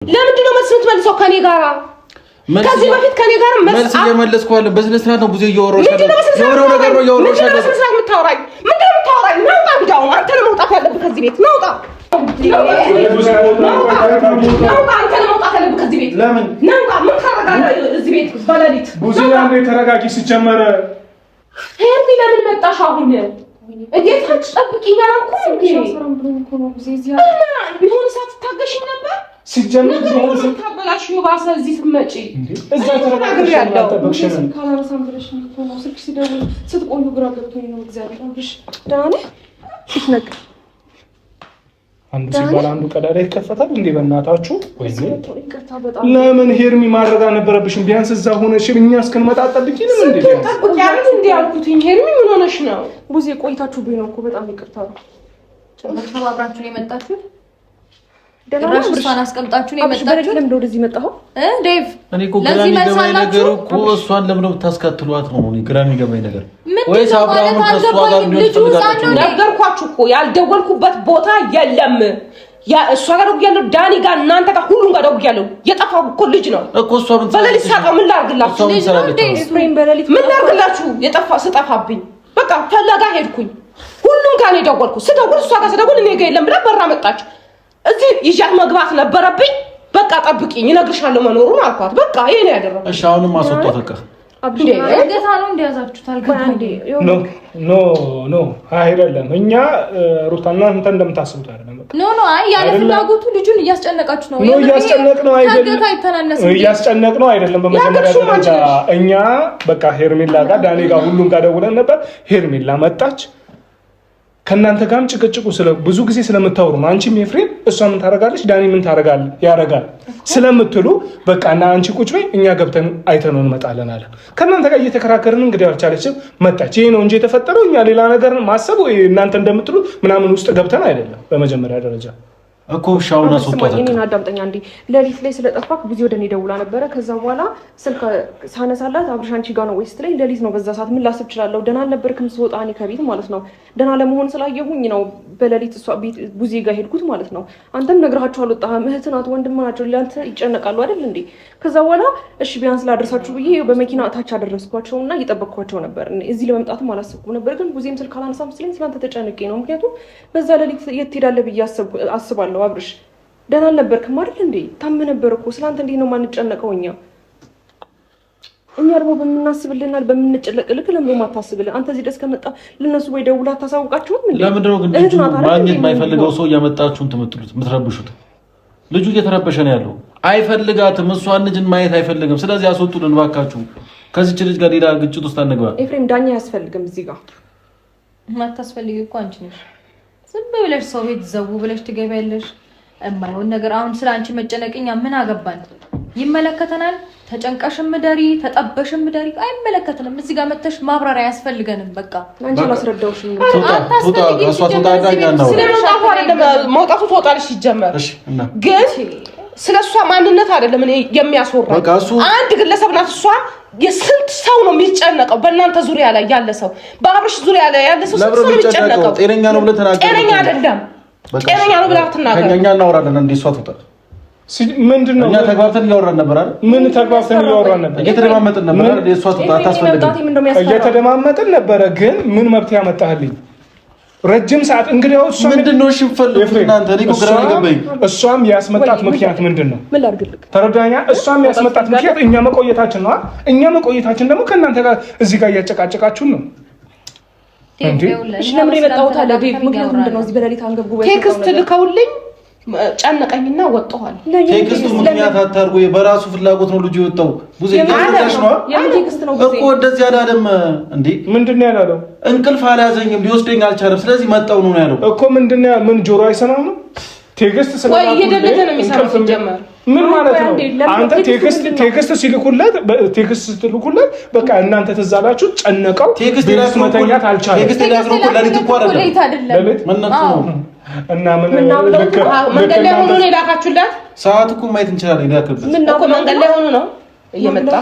ለምንድን ነው መስሎት መልሰው ከኔ ጋር ከዚህ በፊት ከኔ ጋር መልስ እየመለስኩ አለ። በስነ ስርዓት ነው ብዙ እየወሮሽ አለ። የሆነው ነገር ነው እየወሮሽ አለ። በስነ ስርዓት የምታወራኝ ምንድን ነው የምታወራኝ? ናውጣ ቢዳው አንተ ነው መውጣት ያለብህ ከዚህ ቤት ናውጣ። አንተ ነው መውጣት ያለብህ ከዚህ ቤት። ለምን ናውጣ? ምን ታረጋለህ እዚህ ቤት በሌሊት? ቡዚና እንደ ተረጋጊ ሲጀመረ ሄርሚ ለምን መጣሽ አሁን? እንዴት አትጠብቂኝ አልኩሽ እንዴ? ሰራም ብሎ እኮ ነው ቡዚያ ቢሆን ሳትታገሽኝ ነበር ሲጀመር ቢሆን ታበላሽ ነው ባሰ እዚህ ስትመጪ እዛ ተረጋግሽ አልጠበቅሽም። ካላረሳም ብለሽ ነው ስልክ ሲደውል ስትቆዩ ግራ ገብቶኝ ነው። እግዚአብሔር አብሽ ዳነ ሲነቅ አንዱ ሲባል አንዱ ቀዳዳ ይከፈታል እንዴ? በእናታችሁ ወይኔ ለምን ሄርሚ ማድረግ አልነበረብሽም? ቢያንስ እዛ ሆነሽ እኛ እስክንመጣ ጠብቂንም እንዴ? ጠብቂ ያለ እንዴ አልኩትኝ። ሄርሚ ምን ሆነሽ ነው? ቡዜ ቆይታችሁብኝ ነው እኮ በጣም ይቅርታ ነው። ተባብራችሁ ነው የመጣችሁት? ደናሽ እሷን አስቀምጣችሁ ነው የመጣችሁት? ለምን ወደዚህ መጣሁ? ዴቭ እኔ እኮ ግራ የሚገባኝ ነገር እኮ እሷን ለምን ነው ታስከትሏት ነው? እኔ ግራ የሚገባኝ ነገር ወይስ አብርሃም ከሷ ጋር ነው ትፈልጋላችሁ? ነገርኳችሁ እኮ ያልደወልኩበት ቦታ የለም። ያ እሷ ጋር ደውያለሁ፣ ዳኒ ጋር፣ እናንተ ጋር፣ ሁሉም ጋር ደውያለሁ። የጠፋው እኮ ልጅ ነው እኮ እሷ ምን በሌሊት ሳቀ። ምን ላድርግላችሁ? ምን ላድርግላችሁ? የጠፋ ስጠፋብኝ በቃ ፈለጋ ሄድኩኝ። ሁሉም ጋር ነው የደወልኩት። ስደውል እሷ ጋር ስደውል እኔ ጋር የለም ብላ በራ መጣች። እዚህ ይዣት መግባት ነበረብኝ። በቃ ጠብቂኝ እነግርሻለሁ መኖሩን አልኳት። በቃ ይሄ ነው ያደረኩት። እሺ አሁንም አስወጣት በቃ አብሽገታ ነው እንደያዛችሁት አልገባኝ። ኖ አይደለም። እኛ ሩታና አንተ እንደምታስቡት አይደለም። ኖ አይ ያለ ፍላጎቱ ልጁን እያስጨነቃችሁ ነው። እያስጨነቅነው አይደለም። በመጀመሪያ ደረጃ እኛ በቃ ሄርሜላ ጋር ዳኔ ጋር ሁሉም ጋር ደውለን ነበር። ሄርሜላ መጣች። ከናንተ ጋርም ጭቅጭቁ ብዙ ጊዜ ስለምታወሩ ነው። አንቺም ኤፍሬም እሷ ምን ታረጋለች ዳኒ ምን ያረጋል ስለምትሉ በቃ እና አንቺ ቁጭ በይ እኛ ገብተን አይተነው እንመጣለን አለ። ከናንተ ጋር እየተከራከርን እንግዲህ አልቻለችም መጣች። ይሄ ነው እንጂ የተፈጠረው እኛ ሌላ ነገር ማሰብ ወይ እናንተ እንደምትሉ ምናምን ውስጥ ገብተን አይደለም። በመጀመሪያ ደረጃ እኮ ሻውና ሶጣታ እኔን አዳምጠኛ እንዴ ሌሊት ላይ ስለጠፋክ ብዙ ወደኔ ደውላ ነበረ። ከዛ በኋላ ስልክ ሳነሳላት አብርሽ አንቺ ጋር ነው ወይስ ትለኝ ሌሊት ነው። በዛ ሰዓት ምን ላስብ እችላለሁ? ደህና አልነበርክም ስወጣ እኔ ከቤት ማለት ነው። ደህና ለመሆን ስላየሁኝ ነው በሌሊት እሷ ቤት ቡዜ ጋር ሄድኩት ማለት ነው። አንተም ነግረሃቸው አልወጣህም። እህት ናት ወንድም ናቸው ለአንተ ይጨነቃሉ አይደል እንዴ? ከዛ በኋላ እሺ ቢያንስ ላደርሳችሁ ብዬ በመኪና ታች አደረስኳቸውና እየጠበቅኳቸው ነበር። እዚህ ለመምጣትም አላሰብኩም ነበር። ግን ቡዜም ስልክ አላነሳም ስለኝ ስላንተ ተጨንቄ ነው። ምክንያቱም በዛ ሌሊት የት ትሄዳለህ ብዬ አስባለሁ። አብርሽ ደህና አልነበርክም አይደል እንዴ? ታመ ነበር እኮ ስላንተ እንዴት ነው ማንጨነቀው? እኛ ደግሞ በምናስብልናል በምንጨለቅልክ ለምን ማታስብልን? አንተ እዚህ ድረስ ከመጣ ለነሱ ወይ ደውላ ታሳውቃቸውም እንዴ? ለምንድን ነው ግን ልጁ ማግኘት የማይፈልገው ሰው እያመጣችሁን የምትረብሹት? ልጁ እየተረበሸ ነው ያለው። አይፈልጋትም። እሷን ልጅን ማየት አይፈልግም። ስለዚህ አስወጡልን እባካችሁ። ከዚች ልጅ ጋር ሌላ ግጭት ውስጥ አንግባ። ኤፍሬም ዳኛ አያስፈልግም። እዚህ ጋር ማታስፈልጊ እኮ አንቺ ነሽ። ዝም ብለሽ ሰው ቤት ዘው ብለሽ ትገቢያለሽ። እማይሆን ነገር አሁን ስለ አንቺ መጨነቅኛ ምን አገባን? ይመለከተናል። ተጨንቀሽም ደሪ ተጠበሽም ደሪ አይመለከተንም። እዚህ ጋር መተሽ ማብራሪያ አያስፈልገንም። በቃ አንቺ ላስረዳውሽ ነው። መውጣቱ ትወጣለሽ ሲጀመር። ግን ስለሷ ማንነት አይደለም እኔ የሚያስወራ። አንድ ግለሰብ ናት እሷ። የስንት ሰው ነው የሚጨነቀው በእናንተ ዙሪያ ላይ ያለ ሰው፣ በአብርሽ ዙሪያ ላይ ያለ ሰው ስንት ሰው የሚጨነቀው? ጤነኛ ነው ብለህ ተናገር። ጤነኛ አይደለም። ጤነኛ ነው ብለህ አትናገር። ከኛ እናወራለን እንዴ? እሷ ትወጣ ምንድነው? እኛ ተግባብተን እያወራን ነበር አይደል? ምን ተግባብተን እያወራን ነበር? እየተደማመጥን ነበር አይደል? እሷ ትወጣ አታስፈልግም። እየተደማመጥን ነበረ። ግን ምን መብት ያመጣህልኝ? ረጅም ሰዓት እንግዲህ እሷ ምንድነው ሽፈልግ እናንተ እኔ ግራ ገባኝ። እሷም ያስመጣት ምክንያት ምንድነው? ምን ላድርግልህ? ተረዳኛ። እሷም ያስመጣት ምክንያት እኛ መቆየታችን ነው። እኛ መቆየታችን ደግሞ ከእናንተ ጋር እዚህ ጋር እያጨቃጨቃችሁን ነው እንዴ? እሺ ለምን የመጣሁት አለ ዴቭ? ምክንያቱም ምንድነው እዚህ በሌሊት አንገብጉ ቴክስት ልከውልኝ ጨነቀኝና ወጣኋል። ቴክስቱ ምክንያት አታርጉ። በራሱ ፍላጎት ነው ልጁ የወጣው። ብዙ ይገርምሽ ነው እኮ እንደዚህ አላለም እንዴ? ምንድነው ያለው? እንቅልፍ አልያዘኝም ሊወስደኝ አልቻለም። ስለዚህ መጣው ነው ያለው እኮ። ምንድነው? ምን ጆሮ አይሰማም ነው? ቴክስት ወይ እየደለተ ነው የሚሰማው ሲጀመር። ምን ማለት ነው? አንተ ቴክስት ሲልኩለት በቃ እናንተ ተዛላችሁ ጨነቀው። ቴክስት መተኛት አልቻለም። ቴክስት ያዝነው እኮ ለሊት እኮ አይደለም ምንነቱ እና ምን መንገድ ላይ ሆኖ ነው የላካችሁላት? ሰዓት እኮ ማየት እንችላለን። ያከብት እኮ መንገድ ላይ ሆኖ ነው እየመጣ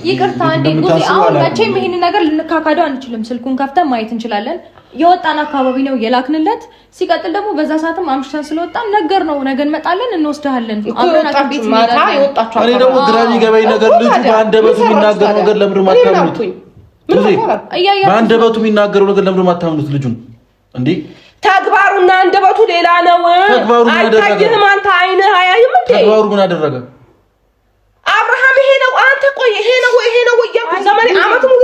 ይቅርታ እንዴ ጉዚ አሁን መቼም ይሄን ነገር ልንካካደው አንችልም። ስልኩን ከፍተን ማየት እንችላለን። የወጣን አካባቢ ነው የላክንለት። ሲቀጥል ደግሞ በዛ ሰዓትም አምሽተን ስለወጣን ነገር ነው ነገ እንመጣለን እንወስድሃለን። አብረናችን ቤት ማታ የወጣችሁ እኔ ደግሞ ግራ የሚገባኝ ነገር ልጁ በአንደበቱ የሚናገረው ነገር ለምን ማታምኑት? በአንደበቱ የሚናገረው ነገር ለምን ማታምኑት? ልጁን እንዴ ተግባሩና አንደበቱ ሌላ ነው። አይታየህም? አንተ አይንህ አያይም እንዴ? ተግባሩ ምን አደረገ? አብርሃም ይሄ ነው አንተ ቆይ ይሄ ነው እያልኩ ዘመኔ አመት ሙሉ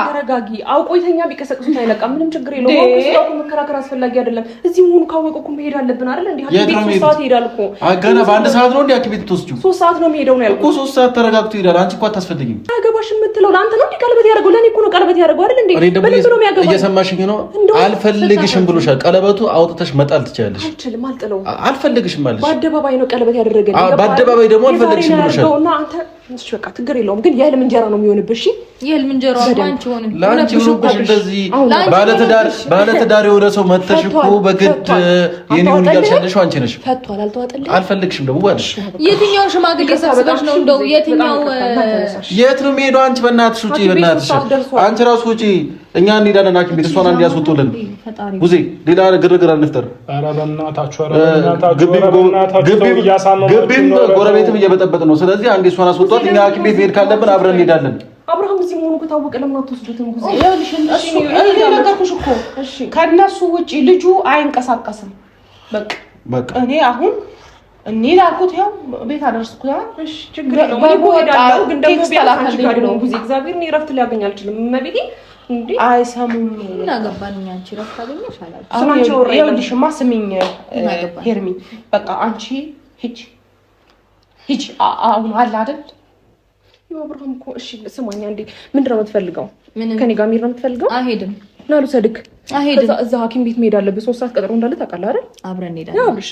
ተረጋጊ። አውቆ የተኛ ቢቀሰቅሱት አይለቃም። ምንም ችግር የለውም። አውቆ ስለሆነ መከራከር አስፈላጊ አይደለም። እዚህ መሆኑ ካወቀ እኮ መሄድ አለብን አይደል እንዴ? ሐኪም ቤት 3 ሰዓት ይሄዳል እኮ። ገና በአንድ ሰዓት ነው እንዴ ሐኪም ቤት ትወስጂው? 3 ሰዓት ነው የሚሄደው ነው ያልኩት እኮ 3 ሰዓት ተረጋግቶ ይሄዳል። አንቺ እኮ አታስፈልጊም። አገባሽ የምትለው ለአንተ ነው እንዴ? ቀለበት ያደርገው ለኔ እኮ ነው ቀለበት ያደርገው አይደል እንዴ? በልብ ነው የሚያገባው። እየሰማሽኝ ነው? አልፈልግሽም ብሎሻል። ቀለበቱ አውጥተሽ መጣል ትችያለሽ። አልችልም፣ አልጥለው። አልፈልግሽም ማለት በአደባባይ ነው ቀለበት ያደረገልኝ። በአደባባይ ደግሞ አልፈልግሽም ብሎሻል። እሺ በቃ ችግር የለውም። ግን የህልም እንጀራ ነው የሚሆንብሽ። እሺ የህልም እንጀራ አንቺ ላንቺ ሆነብሽ። እንደዚህ ባለትዳር የሆነ ሰው መተሽ እኮ በግድ የኔውን እያልሻለሽ አንቺ ነሽ። ፈቷል፣ አልተዋጠልኝ። አልፈልግሽም ደግሞ ባልሽ የትኛው ሽማግሌ ሰብስበሽ ነው እንደው የትኛው የት ነው የሚሄደው? አንቺ በእናትሽ ውጪ፣ በእናትሽ አንቺ ራሱ ውጪ። እኛ እንሄዳለን ሐኪም ቤት እሷን እንዲያስወጡልን። ጉዜ ሌላ ግርግር አንፍጠር። ኧረ በእናታችሁ፣ ኧረ በእናታችሁ ግቢም ጎረቤትም እየበጠበጥ ነው። ስለዚህ አንዴ እሷን አስወጧት። እኛ ሐኪም ቤት መሄድ ካለብን አብረን እንሄዳለን። አብርሃም እዚህ መሆኑ ከታወቀ ለምን አትወስዱትም? ጉዜ ነገርኩሽ እኮ ከእነሱ ውጪ ልጁ አይንቀሳቀስም። በቃ እኔ አሁን እንሂድ አልኩት። ያው ቤት አደረስኩ። እሺ ችግር የለውም። ባይወዳው ግን ደግሞ ቢያላካሽ ጋር ነው ጉዜ እግዚአብሔር ነው ረፍት ሊያገኝ አልችልም። መቤቴ እንዴ አይሰሙም። ምን አገባኝ አንቺ ረፍት አገኘሽ አላልኩ። ስማንቺ ይኸውልሽማ ስሚኝ ሄርሚ በቃ አንቺ ሂጂ አሁን አለ አይደል ያው አብርሃም እኮ እሺ ስማኝ አንዴ ምንድን ነው የምትፈልገው? ከኔ ጋር መሄድ ነው የምትፈልገው? አልሄድም ና ልውሰድክ። አልሄድም። እዛ ሐኪም ቤት መሄድ አለብህ። 3 ሰዓት ቀጠሮ እንዳለ ታውቃለህ አይደል? አብረን እንሄዳለን። ያው ልሽ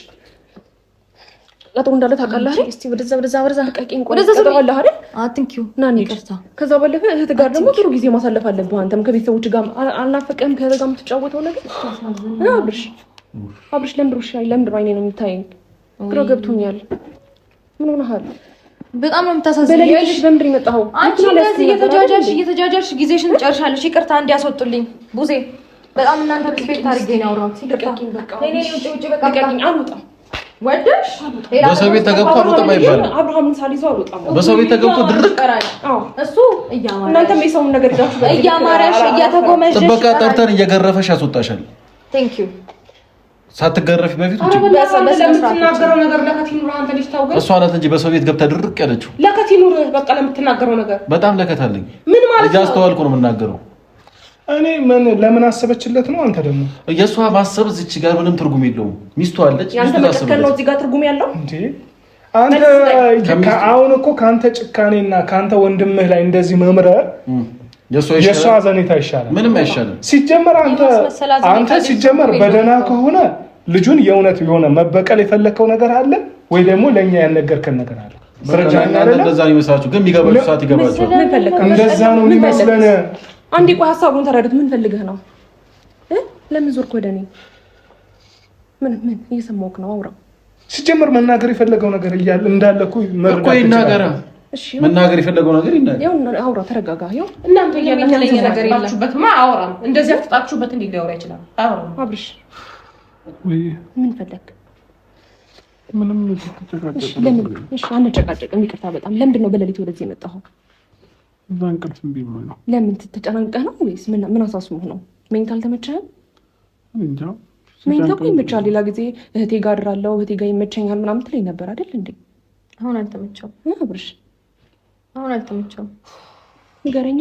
ቀጠሮ እንዳለ ታውቃለህ አይደል? እስቲ ወደዛ ቀቂን ቆይ ቀጠሮ አለ አይደል? አትንኪው ና እንሂድ። ከዛ ባለፈ እህት ጋር ደግሞ ጥሩ ጊዜ ማሳለፍ አለብህ። አንተም ከቤተሰቦች ጋር አልናፈቀህም? ከእህት ጋር የምትጫወተው ነገር አብርሽ ለምንድን ነው አይኔን የምታየኝ? ግራ ገብቶኛል። ምን ሆነሃል? በጣም ነው የምታሳዝነው። በለልሽ በምንድን የመጣኸው? አንቺ እንደዚህ እየተጃጃልሽ ጊዜሽን ጨርሻለሽ። ይቅርታ እንዲያስወጡልኝ ቡዜ። በጣም እናንተ ሪስፔክት አድርጌ ነው ያወራሁት። ልቀቂኝ በቃ። እኔ ውጪ በቃ ልቀቂኝ። አልወጣም። ወደሽ በሰው ቤት ተገብቶ አልወጣም አይባልም። አብርሃምን ሳልይዘው አልወጣም። በሰው ቤት ተገብቶ ድርቅ እሱ እያማረሽ እናንተም የሰውን ነገር ይዛችሁ እያማረሽ እየተጎመጀሽ ጥበቃ ጠርተን እየገረፈሽ ያስወጣሻል። ቴንክ ዩ ሳትገረፊ በፊት ውጪ። ለምትናገረው ነገር ለከት ይኑር። አንተ ልጅ ታውቀኝ። እሷ ናት እንጂ በሰው ቤት ገብታ ድርቅ ያለችው። ለከት ይኑር በቃ ለምትናገረው ነገር። በጣም ለከት አለኝ። ምን ማለት ነው? እያስተዋልኩ ነው የምናገረው። እኔ ለምን አሰበችለት ነው? አንተ ደግሞ የእሷ ማሰብ እዚች ጋር ምንም ትርጉም የለውም። ሚስቱ አለች። ያንተ መጨከን ነው እዚህ ጋር ትርጉም ያለው እንዴ? አንተ አሁን እኮ ካንተ ጭካኔና ካንተ ወንድምህ ላይ እንደዚህ መምረር የእሷ አዘኔታ ይሻላል። ምንም አይሻልም። ሲጀመር አንተ ሲጀመር በደህና ከሆነ ልጁን የእውነት የሆነ መበቀል የፈለከው ነገር አለ ወይ ደግሞ ለኛ ያልነገርከን ነገር አለ? መረጃ አይደለም። እንደዛ ነው ይመስላችሁ፣ ግን የሚገባችሁ ሰዓት ይገባችኋል። እንደዛ ነው የሚመስለን። አንዴ ቆይ ሀሳቡን ተረዱት። ምን ፈልገህ ነው? ለምን ዞርክ ወደ እኔ? ምን እየሰማሁህ ነው? አውራ። ሲጀመር መናገር የፈለገው ነገር እያለ እንዳለ እኮ ይናገራ። መናገር የፈለገው ነገር ይናገር። ያው አውራ፣ ተረጋጋ። ያው እናንተ የሚያለኝ ነገር የላችሁበትማ። አውራም እንደዚህ አፍጣችሁበት እንዴ ሊያወራ ይችላል? አውራም አብርሽ ምን ፈለግ? ምንም ለምን? እሺ አንጨቃጨቅም። ይቅርታ በጣም ለምንድን ነው በሌሊት ወደዚህ የመጣኸው? እዛ እንቅልፍ እምቢ ብሎኝ ነው። ለምን ተጨናንቀህ ነው ወይስ ምን አሳስቦህ ነው? መኝታ አልተመቸህም? እንጃ መኝታ እኮ ይመቻል። ሌላ ጊዜ እህቴ ጋር እድራለሁ እህቴ ጋር ይመቸኛል ምናምን ትለኝ ነበር አይደል እንዴ? አሁን አልተመቸውም። አብርሽ አሁን አልተመቸውም። ንገረኛ።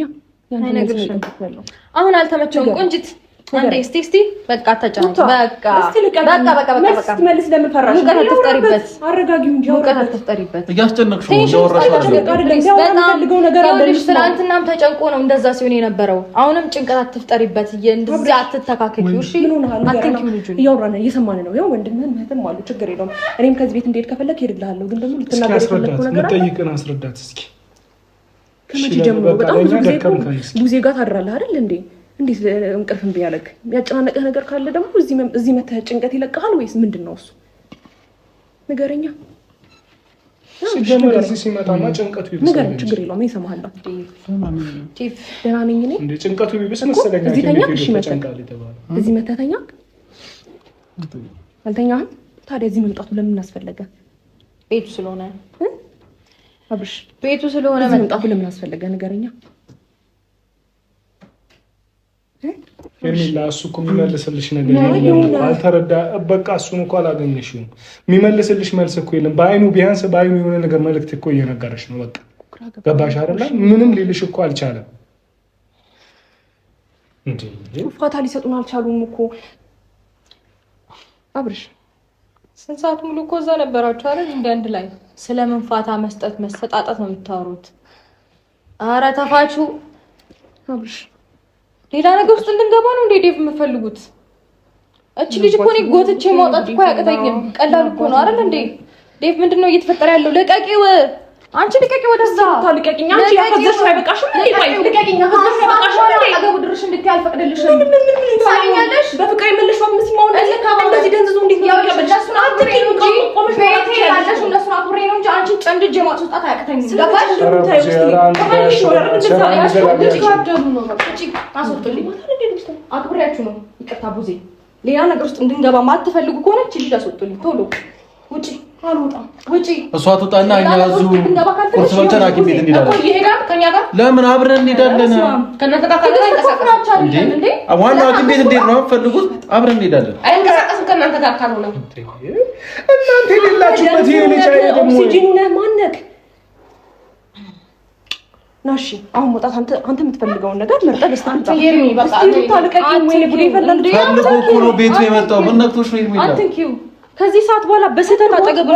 አሁን አልተመቸውም። ቆንጅት አንዴ እስቲ በቃ ተጫወት። በቃ ስትመልስ ለምን ፈራሽ? ሙቀት አትፍጠሪበት። አረጋጊው እንጂ ሙቀት አትፍጠሪበት። እያስጨነቅሽ ነው። እያወራሽ አይደለም። ትናንትናም ተጨንቆ ነው እንደዛ ሲሆን የነበረው። አሁንም ጭንቀት አትፍጠሪበት። እንደዚህ አትተካከኪው። እሺ አትንኪው። ልጁን እያወራን እየሰማን ነው። ያው ወንድምህን እህትም አሉ። ችግር የለውም። እኔም ከዚህ ቤት እንድሄድ ከፈለክ ሄድልሃለሁ። ግን ደግሞ ልትናገር የፈለግከው ነገር አለ። ልጠይቅን አስረዳት እስኪ። ከመቼ ጀምሮ በጣም ብዙ ጊዜ ቡዜ ጋር ታድራለህ አይደል እንዴ? እንዴት እንቅልፍ እምቢ ያለክ? ያጨናነቀህ ነገር ካለ ደግሞ እዚህ መተህ ጭንቀት ይለቅሃል ወይስ ምንድን ነው እሱ? ንገረኛ። ሲጀመር እዚህ ሲመጣማ ጭንቀቱ ይብስ ነገር ችግር የለውም ይሰማሃለሁ። ቲፍ ደህና ነኝ እኔ እንደ ጭንቀቱ ይብስ መሰለኝ። እዚህ መተተኛ አልተኛህም? ታዲያ እዚህ መምጣቱ ለምን አስፈለገ? ቤቱ ስለሆነ አብርሽ፣ ቤቱ ስለሆነ መምጣቱ ለምን አስፈለገ? ንገረኛ። ሄርሜላ እሱ እኮ የሚመልስልሽ ነገር የለም። አልተረዳ በቃ እሱን እኮ አላገኘሽውም። የሚመልስልሽ መልስ እኮ የለም። ቢያንስ በአይኑ የሆነ ነገር መልዕክት እኮ እየነገረሽ ነው። በቃ ገባሽ አይደለ? ምንም ሊልሽ እኮ አልቻለም። እንዴ ፋታ ሊሰጡን አልቻሉም እኮ አብርሽ። ስንት ሰዓት ሙሉ እኮ እዛ ነበራችሁ አይደል? እንደ አንድ ላይ ስለምን ፋታ መስጠት መሰጣጣት ነው የምታወሩት? ኧረ ተፋችሁ አብርሽ። ሌላ ነገር ውስጥ እንድንገባ ነው እንዴ ዴቭ የምፈልጉት? እቺ ልጅ እኮ እኔ ጎትቼ ማውጣት እኮ አያቅተኝም። ቀላል እኮ ነው አይደል እንዴ? ዴቭ ምንድነው እየተፈጠረ ያለው? ለቀቂው፣ አንቺ ልቀቂው፣ ወደዛ ልቀቂኝ። አንቺ ያፈዘሽ አይበቃሽም እንዴ? ቆይ ልቀቂኝ። ያፈዘሽ አይበቃሽም እንዴ? አገቡ ድርሽ እንድትይ አልፈቅድልሽም። ምን ታኛለሽ? በፍቅር የምልሽ ወምስ ሲማው እንደዚህ ደንዝዞ እንዴት ነው ያለሽ? አትሪኝ እንጂ ቤቴ ያለሽ እነሱ አብሬ ነው እንጂ አንቺን ጨምድጄ ማውጣት አያቅተኝም። ገባሽ? አክብሬያችሁ ነው። ይቅርታ ቡዜ፣ ሌላ ነገር ውስጥ እንድንገባ ማትፈልጉ ከሆነ እቺ ልጅ አስወጡልኝ ቶሎ። ውጪ። አልወጣም። ውጪ። እሷ ትውጣና እኛ እዚሁ ቁርስ በልተን ሐኪም ቤት እንሄዳለን። ይሄዳል ከኛ ጋር። ለምን አብረን እንሄዳለን? ከእናንተ ጋር እንዴ ዋናው ሐኪም ቤት እንዴት ነው ፈልጉት? አብረን እንሄዳለን። አይንቀሳቀስም ከእናንተ ጋር ካልሆነ። እናንተ የሌላችሁበት ይሄ ልጅ አይደለም። ኦክሲጂኑ ነህ ማነክ ናሺ። አሁን መውጣት አንተ የምትፈልገውን ነገር መርጠህ ደስታንታ ይሄርሚ በቃ ታልቀቂም ወይ ጉዴ ይፈላል እንዴ? ፈልጎ እኮ ነው ቤቱ የመጣው። ምን ነክቶሽ ነው የሚለው? አንተንኪው ከዚህ ሰዓት በኋላ በስህተት አጠገብ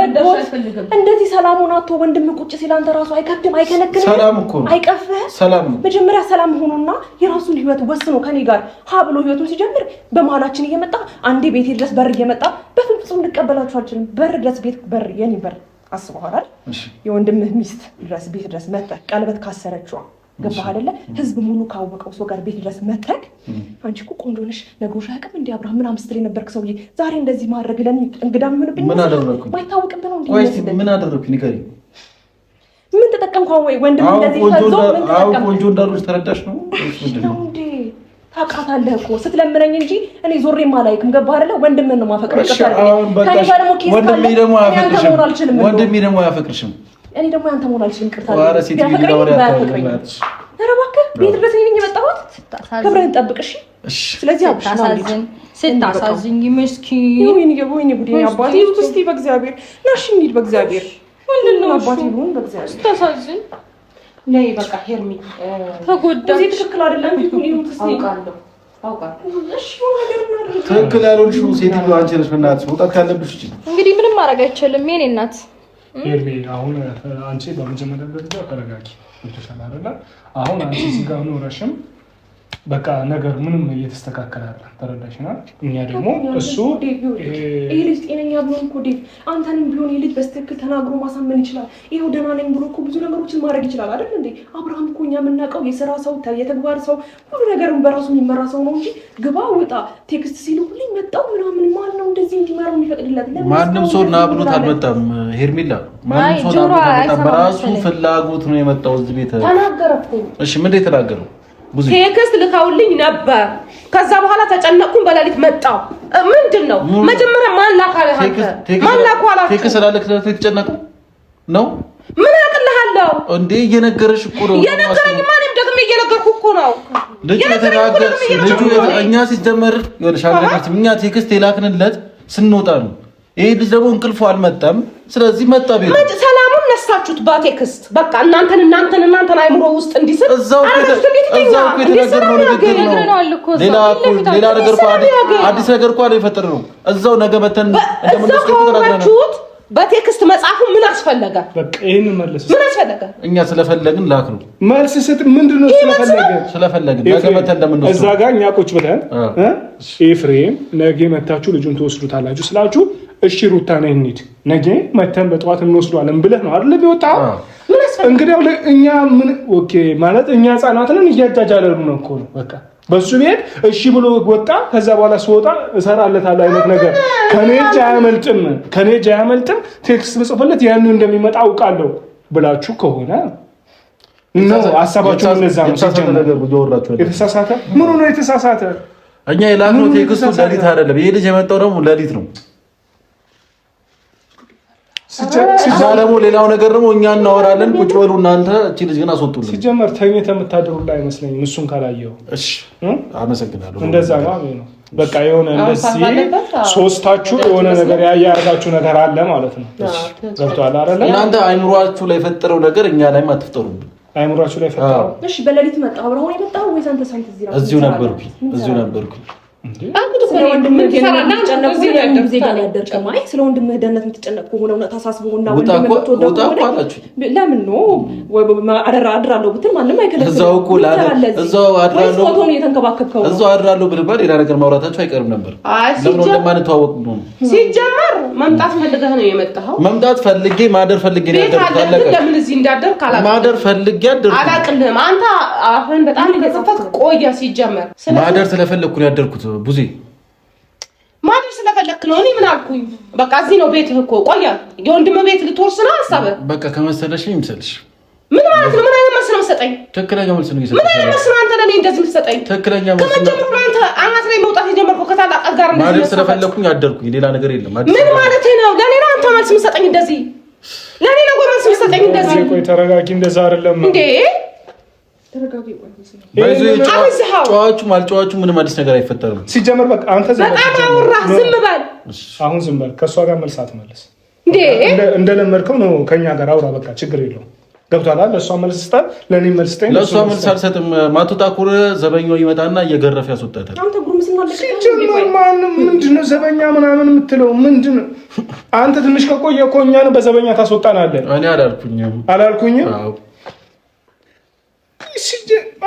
እንደዚህ ሰላሙን አጥቶ ወንድም ቁጭ ሲል አንተ ራሱ አይከብድም? አይከነክንም? ሰላም እኮ ነው። አይቀፍህ? ሰላም ነው። መጀመሪያ ሰላም ሆኖና የራሱን ህይወት ወስኖ ከኔ ጋር ሀ ብሎ ህይወቱን ሲጀምር በመሀላችን እየመጣ አንዴ ቤቴ ድረስ በር እየመጣ በፍጹም ልቀበላችሁ አልችልም። በር ድረስ ቤት በር የኔ በር አስበዋል። የወንድምህ ሚስት ድረስ ቤት ድረስ መጥተህ ቀለበት ካሰረችዋ ገባህ አይደለ? ህዝብ ሙሉ ካወቀው ሰው ጋር ቤት ድረስ መጥተህ አንቺ እኮ ቆንጆ ነሽ ነግሮሽ አያውቅም እንዴ አብርሃም ምናምን ስትል የነበርክ ሰውዬ ዛሬ እንደዚህ ማድረግ ለኔ እንግዳ የሚሆንብኝ ምን አደረኩ? ማይታወቅብህ ነው እንዴ? ወይስ ምን አደረኩ? ንገሪኝ። ምን ተጠቀምከው? ወይ ወንድም እንደዚህ ፈዞ ምን ተጠቀምከው? ቆንጆ እንዳሉሽ ተረዳሽ ነው ነው እንዴ? ታውቃታለህ እኮ ስትለምነኝ እንጂ እኔ ዞሬም አላይክም። ገባህ አይደለ? ወንድምህን ነው ማፈቅረው። ወንድሜ ደግሞ አያፈቅርሽም። እኔ ደግሞ ያንተ መሆን አልችልም። ቅርታ ኧረ ሴት ቢላ ወሬ አታውቅም። ኧረ እባክህ ቤት ድረስ ነኝ የመጣሁት። ክብርህን ጠብቅ እሺ። ስለዚህ ስታሳዝኝ ምስኪን ወይኔ ጉዴ አባቴ እስቲ በእግዚአብሔር ናሽ እንሂድ። በእግዚአብሔር ምንድነው አባቴ ይሁን በእግዚአብሔር ስታሳዝን ነይ በቃ ሄርሚ ተጎዳች። እዚህ ትክክል አይደለም። ይሁን ትስኒ አውቃለሁ። እሺ ነገር እናድርግ። ትክክል ያልሆንሽው ሴትዮ አንቺ ነሽ። በእናትሽ መውጣት ካለብሽ እቺ እንግዲህ ምንም ማድረግ አይቻልም። የኔ እናት ሄርሜ አሁን አንቺ በመጀመሪያ ደረጃ ተረጋጊ። ተሻለ አይደል? አሁን አንቺ እዚህ ጋር ኖረሽም በቃ ነገር ምንም እየተስተካከለ አይደለም። ተረዳሽና እኛ ደግሞ እሱ ይሄ ልጅ ጤነኛ ቢሆን እኮ ዴቭ አንተንም ቢሆን ይሄ ልጅ በስትክክል ተናግሮ ማሳመን ይችላል። ይሄው ደህና ነኝ ብሎ እኮ ብዙ ነገሮችን ማድረግ ይችላል አይደል እንዴ? አብርሃም እኮ እኛ የምናውቀው የሥራ ሰው የተግባር ሰው ሁሉ ነገርን በራሱ የሚመራ ሰው ነው እንጂ ግባ ውጣ ቴክስት ሲልኩልኝ መጣው ምናምን ማለት ነው እንደዚህ እንዲመራው የሚፈቅድለት ማንም ሰው ና ብሎት አልመጣም። ሄርሜላ ማንም ሰው ና ብሎት አልመጣም። በራሱ ፍላጎት ነው የመጣው እዚህ ቤት። ተናገረ እኮ። እሺ ምን ተናገረው? ቴክስት ልካውልኝ ነበር። ከዛ በኋላ ተጨነቅኩኝ። በሌሊት መጣው። ምንድነው መጀመሪያ ማን ላካለ? ማን ላካለ? ቴክስት ስላለክ ተጨነቀ ነው። ምን አቅልሃለሁ እንዴ? እየነገረሽ እኮ ነው። የነገረኝ ማንም ደግሞ እየነገርኩ እኮ ነው። ልጁ እኛ ሲጀመር ይወልሻል። እኛ ቴክስት የላክንለት ስንወጣ ነው። ይሄ ልጅ ደግሞ እንቅልፉ አልመጣም። ስለዚህ መጣ ቤት ሰላሙን ነሳችሁት በቴክስት በቃ እናንተን አይምሮ ውስጥ እንዲስል እዛው የተነገረው ንግግር ነው። ሌላ ነገር እኮ አዲስ ነገር እኮ የፈጠርነው እዛው ነገ መተን እንደምንስከተላችሁ በቴክስት መጻፉ ምን አስፈለገ? በቃ ይሄንን መልስ። ምን አስፈለገ? እኛ ስለፈለግን ላክ ነው መልስ ስጥ። ምንድነው ስለፈለግን ነገ መተን እንደምንወስድ እዛ ጋር እኛ ቁጭ ብለን ኤፍሬም ነገ መታችሁ ልጁን ትወስዱታላችሁ ስላችሁ እሺ ሩታ ነኝ እንሂድ ነገ መተን በጠዋት እንወስዷለን ብለህ ነው አይደል ቢወጣው? እንግዲህ እኛ ምን ኦኬ ማለት እኛ ህፃናትን እያጃጃለን ነው እኮ ነው በቃ በሱ ቤት እሺ ብሎ ወጣ። ከዛ በኋላ ሲወጣ እሰራለታለሁ አይነት ነገር ከኔ እጅ አያመልጥም። ቴክስት ብጽፍለት ያን እንደሚመጣ አውቃለሁ ብላችሁ ከሆነ ነው ሐሳባችሁ እንደዛ ነው። የተሳሳተ ምን ነው የተሳሳተ? እኛ የላክነው ቴክስቱ ለሊት አይደለም። ይሄ ልጅ የመጣው ደግሞ ለሊት ነው። ሲጀመር ሌላው ነገር ደግሞ እኛ እናወራለን። ቁጭ በሉ እናንተ። እቺ ልጅ ግን አስወጡልን። ሲጀመር ተኝተህ የምታድሩላ አይመስለኝም። እሱን ካላየው እሺ፣ አመሰግናለሁ። እንደዛ ነው በቃ የሆነ እንደዚህ ሶስታችሁ የሆነ ነገር ያያርጋችሁ ነገር አለ ማለት ነው። ገብቶሃል አይደል? እናንተ አይምሯችሁ ላይ የፈጠረው ነገር እኛ ላይም አትፍጠሩብን። አይምሯችሁ ላይ ፈጠረው። እሺ፣ በሌሊት መጣ አብረው የመጣው ወይስ አንተ ሳንተ እዚሁ ነበርኩኝ። ስለ ወንድምህ ደህንነት የምትጨነቅ ከሆነ እውነት ታሳስበውና ወንድምህ የምትወደው ከሆነ ለምን ነው አድራለሁ ብትል ማንም አይከለክልም። እዛው አድራለሁ ብልባል ሌላ ነገር ማውራታችሁ አይቀርም ነበር። ለምን እንደማንተዋወቅ ነው። ሲጀመር መምጣት ፈልገህ ነው የመጣኸው? መምጣት ፈልጌ ማደር ፈልጌ ነው ያደርኩት። ለምን እዚህ እንዳደርክ ማደር ፈልጌ አላቅልህም። አንተ አፍህን በጣም ከፈት ቆያ። ሲጀመር ማደር ስለፈለኩ ነው ያደርኩት። ቡዜ ማደር ስለፈለክ ነው። እኔ ምን አልኩኝ? በቃ እዚህ ነው ቤትህ እኮ ቆያ። የወንድምህ ቤት ልትወርስ ነው ሀሳብህ? በቃ ከመሰለሽ ይምሰልሽ። ምን ማለት ነው? ምን አይነት መልስ ነው የምትሰጠኝ? ትክክለኛ መልስ ነው የምትሰጠኝ። ምን አይነት መልስ ነው አንተ ለኔ እንደዚህ የምትሰጠኝ? ትክክለኛ መልስ ነው። ከመጀመሪያው አንተ አናት ላይ መውጣት የጀመርከው ከታላቅ ጋር ነው። ማደር ስለፈለኩኝ አደርኩኝ። ሌላ ነገር የለም። ምን ማለት ነው? ለኔ ነው አንተ መልስ የምትሰጠኝ እንደዚህ? ለኔ ነው መልስ የምትሰጠኝ እንደዚህ? ቆይ ተረጋጊ። እንደዛ አይደለም እንዴ ጨዋችሁም አልጨዋችሁም ምንም አዲስ ነገር አይፈጠርም። ሲጀመር በቃ አንተ ዝም በል። አሁን ዝም በል። ከእሷ ጋር መልስ አትመልስ። እንደለመድከው ነው ከኛ ጋር አውራ። በቃ ችግር የለውም። ገብቶሃል? ለእሷ መልስ ስጣት፣ ለእኔ መልስ ስጠኝ። ለእሷ መልስ አልሰጥም። ማቱጣ ኩረ ዘበኛው ይመጣና እየገረፈ ያስወጣታል። ሲጀመር ማንም ምንድን ነው ዘበኛ ምናምን የምትለው ምንድን ነው? አንተ ትንሽ ከቆየ እኮ እኛን በዘበኛ ታስወጣናለን። እኔ አላልኩኝም።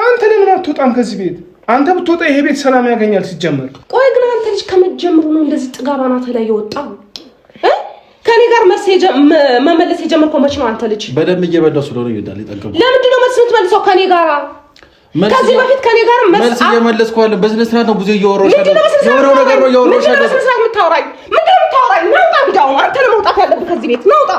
አንተ ለምን አትወጣም ከዚህ ቤት? አንተ ብትወጣ ይሄ ቤት ሰላም ያገኛል። ሲጀመር ቆይ ግን አንተ ልጅ ከመጀመሩ ነው እንደዚህ ጥጋብ አናት ላይ የወጣው? ከኔ ጋር መመለስ የጀመርከው መች ነው? አንተ ልጅ በደንብ እየበላው ስለሆነ ይወዳል። ይጠቀሙ። ለምንድን ነው መልስ የምትመልሰው ከኔ ጋር? ከዚህ በፊት ከኔ ጋር መልስ እየመለስኩ አለ። በስነ ስርዓት ነው ብዙ እያወራሁሽ አይደል? የሆነው ነገር ነው እያወራሁሽ አይደል? በስነ ስርዓት የምታወራኝ ምንድን ነው የምታወራኝ? ናውጣ ቢዳው አንተ ነው መውጣት ያለብህ ከዚህ ቤት ናውጣ።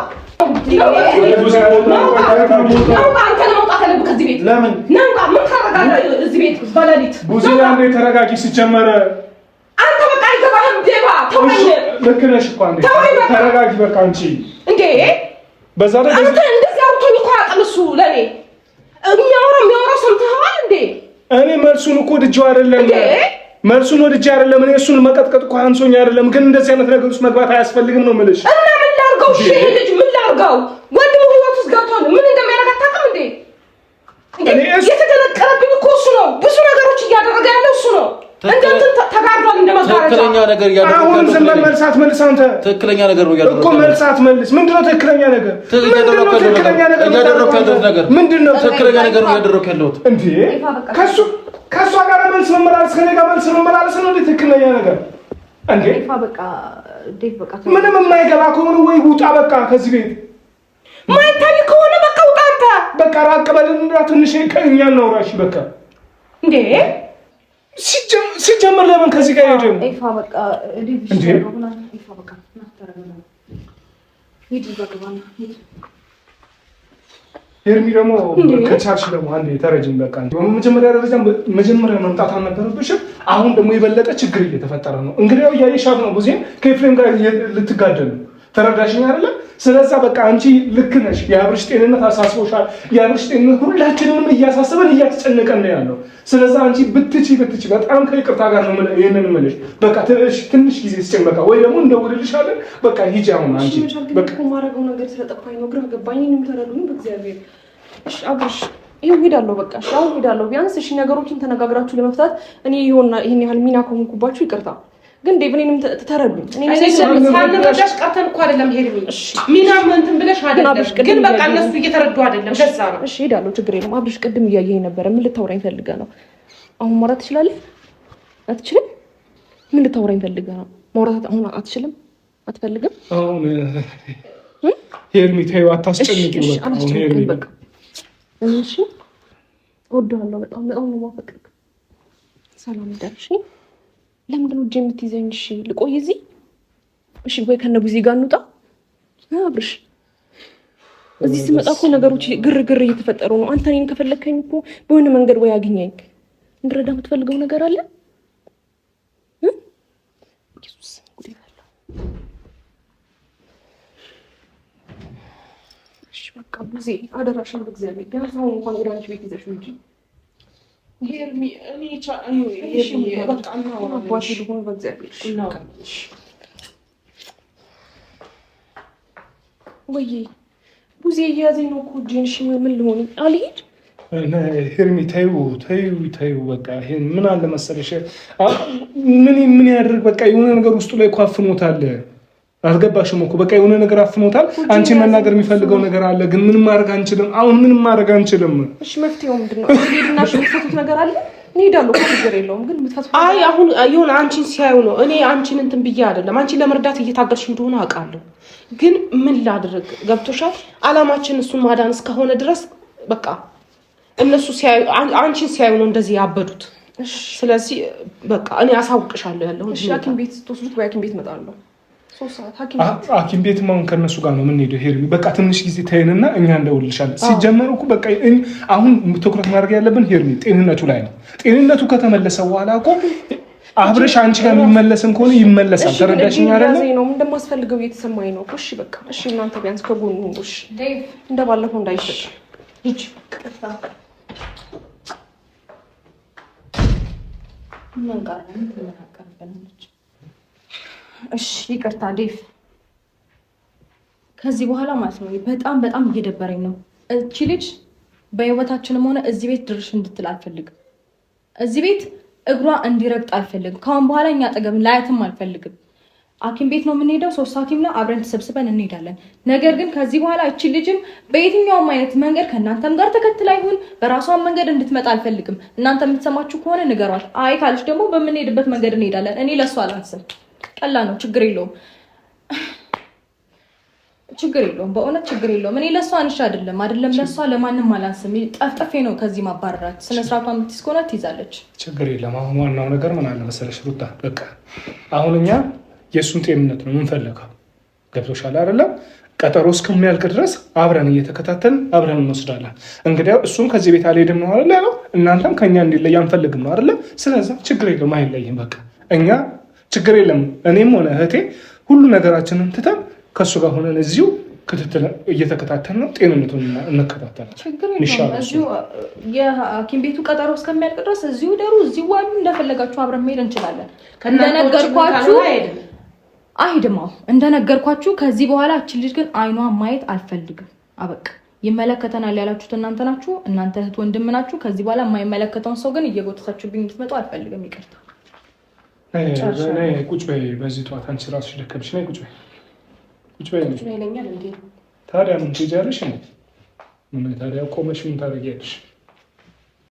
ለምን ናውጣ። ምን ታረጋለህ እዚህ ቤት በሌሊት? ቡዚና እንደ ተረጋጊ። ሲጀመር አንተ በቃ አይገባህም። ዴባ ተወኝ። ልክ ነሽ እኮ አንዴ ተረጋጊ። በቃ አንቺ እንዴ በዛ ላይ አንተ እንደዚህ አውቶኝ እኮ አቀልሱ ለኔ የሚያወራው ሰምተኸዋል እንዴ? እኔ መልሱን እኮ ወድጄው አይደለም። መልሱን ወድጄ አይደለም። እኔ እሱን መቀጥቀጥ እኮ አንሶኝ አይደለም። ግን እንደዚህ አይነት ነገር ውስጥ መግባት አያስፈልግም ነው የምልሽ። እና ምን ላድርገው? እሺ ልጅ ምን ላድርገው? ወንድሙ ህይወት ውስጥ ገብቶ ምን እንደሚያደርግ አታውቅም እንዴ? የተደነቀረብኝ እኮ እሱ ነው። ብዙ ነገሮች እያደረገ ያለው እሱ ነው። እንደንትን ተጋርዷል እንደመጋረጃ። ትክክለኛ ነገር ያደረገ አሁን ዝም በል። መልሳት መልስ አንተ። ትክክለኛ ነገር ነው ያደረገው እኮ መልሳት መልስ። ምንድነው ትክክለኛ ነገር? ምንድነው ትክክለኛ ነገር? ምንድነው ትክክለኛ ነገር ነው ያደረገው ያለው እንዴ? ከሷ ጋር መልስ መመላለስ ከኔ ጋር መልስ መመላለስ ነው እንዴ ትክክለኛ ነገር? እንዴ በቃ ምንም የማይገባ ከሆነ ወይ ውጣ በቃ ከዚህ ቤት። ማይታይ ከሆነ በቃ ውጣ አንተ። በቃ ራቅ በልና ትንሽ ከእኛ እናውራሽ በቃ እንዴ ሲጀመር ለምን ከዚህ ጋር ሄደን ኢፋ በቃ እንዴ ኢፋ በቃ ናተረጋጋ ሂድ በቃ ሄርሚ ደግሞ ከቻልሽ ደግሞ አንዴ ተረጅም በቃ እንዴ በመጀመሪያ ደረጃ መጀመሪያ መምጣት አልነበረብሽም። አሁን ደግሞ የበለጠ ችግር እየተፈጠረ ነው። እንግዲህ ያው እያየሻት ነው። ብዙም ከኤፍሬም ጋር ልትጋደሉ ተረዳሽኝ አይደለ? ስለዛ በቃ አንቺ ልክ ነሽ። የአብርሽ ጤንነት አሳስቦሻል። የአብርሽ ጤንነት ሁላችንንም እያሳሰበን እያስጨነቀን ነው ያለው። ስለዛ አንቺ ብትቺ በጣም ከይቅርታ ጋር ነው ይሄንን የምልሽ። በቃ ትንሽ ጊዜ ስጨኝ በቃ ወይ ደግሞ እንደውልልሻለን። በቃ ሂጂ አሁን አንቺ በቃ ማረጋው ነገር ስለጠፋኝ ነው። ግራ ገባኝ። እኔም ተረዱኝ በእግዚአብሔር። እሺ አብርሽ ይሄው ሄዳለሁ። በቃ እሺ አሁን ሄዳለሁ። ቢያንስ እሺ ነገሮችን ተነጋግራችሁ ለመፍታት እኔ ይሄን ያህል ሚና ከሆንኩባችሁ ይቅርታ። ግን ዴቭኔንም ተረዱኝ። እኔ ሳንረዳሽ ቀርተን እኮ አይደለም ሄርሚ ሚናም እንትን ብለሽ አይደለም። ግን በቃ እነሱ እየተረዱ አይደለም። ደዛ ነው። እሺ ሄዳለሁ፣ ችግር የለም። አብርሽ ቅድም እያየኸኝ ነበረ። ምን ልታወራኝ ፈልገህ ነው? አሁን ማውራት ትችላለህ? አትችልም? ምን ልታወራኝ ፈልገህ ነው? ማውራት አሁን አትችልም? አትፈልግም? አሁን ሄርሚ ተይው፣ አታስጨንቂው። በቃ አሁን ሄርሚ በቃ እሺ፣ እወድሃለሁ። በጣም ነው የማፈቅርህ። ሰላም ደርሽ። ለምንድን ነው እጄ የምትይዘኝ? እሺ ልቆይ እዚህ? እሺ ወይ ከነቡዜ ጋር እንውጣ? አብርሽ እዚህ ስመጣ እኮ ነገሮች ግርግር እየተፈጠሩ ነው። አንተ እኔን ከፈለከኝ እኮ በሆነ መንገድ ወይ አግኘኝ። እንድረዳ የምትፈልገው ነገር አለ? ኢየሱስ ጉዴ ፈላ። እሺ በቃ ቡዜ አደራሽን በእግዚአብሔር ቢያንስ አሁን እንኳን ወደ አንቺ ቤት ይዘሽ እንጂ ሄርሚ እኔ በቃ አባቴ ልሆን በእግዚአብሔር ወይ ቡዜ እያዘኝ ነው እኮ እጄን። እሺ ምን ልሆን አልሄድ? ሄርሚ ተይው በቃ ይሄን ምን አለ መሰለሽ ምን ያደርግ በቃ የሆነ ነገር ውስጡ ላይ እኮ አፍኖታል። አልገባሽም እኮ በቃ የሆነ ነገር አፍኖታል። አንቺ መናገር የሚፈልገው ነገር አለ፣ ግን ምንም ማድረግ አንችልም። አሁን ምንም ማድረግ አንችልም። እሺ መፍትሄው ምንድነው? ሄድና ሽፍቱት ነገር አለ እንሄዳለሁ። ችግር የለውም ግን የምትፈትፈው አይ አሁን የሆነ አንቺን ሲያዩ ነው። እኔ አንቺን እንትን ብዬ አይደለም። አንቺን ለመርዳት እየታገልሽ እንደሆነ አውቃለሁ፣ ግን ምን ላድርግ? ገብቶሻል? አላማችን እሱን ማዳን እስከሆነ ድረስ በቃ እነሱ ሲያዩ አንቺን ሲያዩ ነው እንደዚህ ያበዱት። ስለዚህ በቃ እኔ አሳውቅሻለሁ ያለውን። እሺ ሐኪም ቤት ስትወስዱት በሐኪም ቤት እመጣለሁ። 3 ሰዓት ሐኪም ቤት አሁን ከነሱ ጋር ነው የምንሄደው። ሄርሚ በቃ ትንሽ ጊዜ ተይንና እኛ እንደውልሻለን። ሲጀመሩ እኮ በቃ አሁን ትኩረት ማድረግ ያለብን ሄርሚ ጤንነቱ ላይ ነው። ጤንነቱ ከተመለሰ በኋላ እኮ አብረሽ አንቺ ጋር የሚመለስም ከሆነ ይመለሳል። ተረዳሽኝ አይደል? ነው እንደማስፈልገው እየተሰማኝ ነው። እሺ በቃ እሺ እናንተ ቢያንስ ከጎኑ ሁኑ። እሺ እንደባለፈው እንዳይፈጥ ሂጂ። ምን ጋር ነው የምናቀርበነች? እሺ ይቅርታ ዴቭ፣ ከዚህ በኋላ ማለት ነው በጣም እየደበረኝ ነው። እቺ ልጅ በህይወታችንም ሆነ እዚህ ቤት ድርሽ እንድትል አልፈልግም። እዚህ ቤት እግሯ እንዲረግጥ አልፈልግም። ካሁን በኋላ እኛ አጠገብ ላያትም አልፈልግም። ሐኪም ቤት ነው የምንሄደው። 3 ሐኪም ነው አብረን ተሰብስበን እንሄዳለን። ነገር ግን ከዚህ በኋላ እቺ ልጅም በየትኛውም አይነት መንገድ ከእናንተም ጋር ተከትላ ይሁን በራሷን መንገድ እንድትመጣ አልፈልግም። እናንተ የምትሰማችሁ ከሆነ ንገሯት። አይ ካለች ደግሞ በምንሄድበት መንገድ እንሄዳለን። እኔ ለሷ አላንስም። ቀላ ነው፣ ችግር የለውም፣ በእውነት ችግር የለውም። እኔ ለሷ አንሻ አይደለም ለሷ ለማንም አላንስም። ጠፍጠፌ ነው ከዚህ ማባረራት። ስነ ስርዓቷን የምትይዝ ከሆነ ትይዛለች፣ ችግር የለም። አሁን ዋናው ነገር ምን አለ መሰለሽ ሩታ፣ በቃ አሁን እኛ የእሱን ጤንነት ነው የምንፈልገው። ገብቶሻል አይደለም? ቀጠሮ እስከሚያልቅ ድረስ አብረን እየተከታተልን አብረን እንወስዳለን። እንግዲህ እሱም ከዚህ ቤት አልሄድም ነው አይደል ያለው፣ እናንተም ከኛ እንዲለይ አንፈልግም ነው አይደል? ስለዚህ ችግር የለም፣ አይለይም። በቃ እኛ ችግር የለም። እኔም ሆነ እህቴ ሁሉ ነገራችንን ትተን ከእሱ ጋር ሆነን እዚሁ ክትትል እየተከታተልን ነው፣ ጤንነቱን እንከታተላለን። ችግር የለም። እዚሁ የሐኪም ቤቱ ቀጠሮ እስከሚያልቅ ድረስ እዚሁ ደሩ፣ እዚሁ ዋሉ፣ እንደፈለጋችሁ አብረን መሄድ እንችላለን። እንደነገርኳችሁ አይደማው እንደነገርኳችሁ ከዚህ በኋላ እቺ ልጅ ግን አይኗን ማየት አልፈልግም። አበቃ። ይመለከተናል ያላችሁት እናንተ ናችሁ፣ እናንተ እህት ወንድም ናችሁ። ከዚህ በኋላ የማይመለከተውን ሰው ግን እየጎተታችሁብኝ እንድትመጡ አልፈልግም። ይቅርታ። ቁጭ በይ። በዚህ ጠዋት አንቺ ራስሽ ደከምሽ። ነይ ቁጭ በይ። ቁጭ በይ ይለኛል እንዴ? ታዲያ ምን ትይዣለሽ? ምን ታዲያ ቆመሽ ምን ታደርጊያለሽ?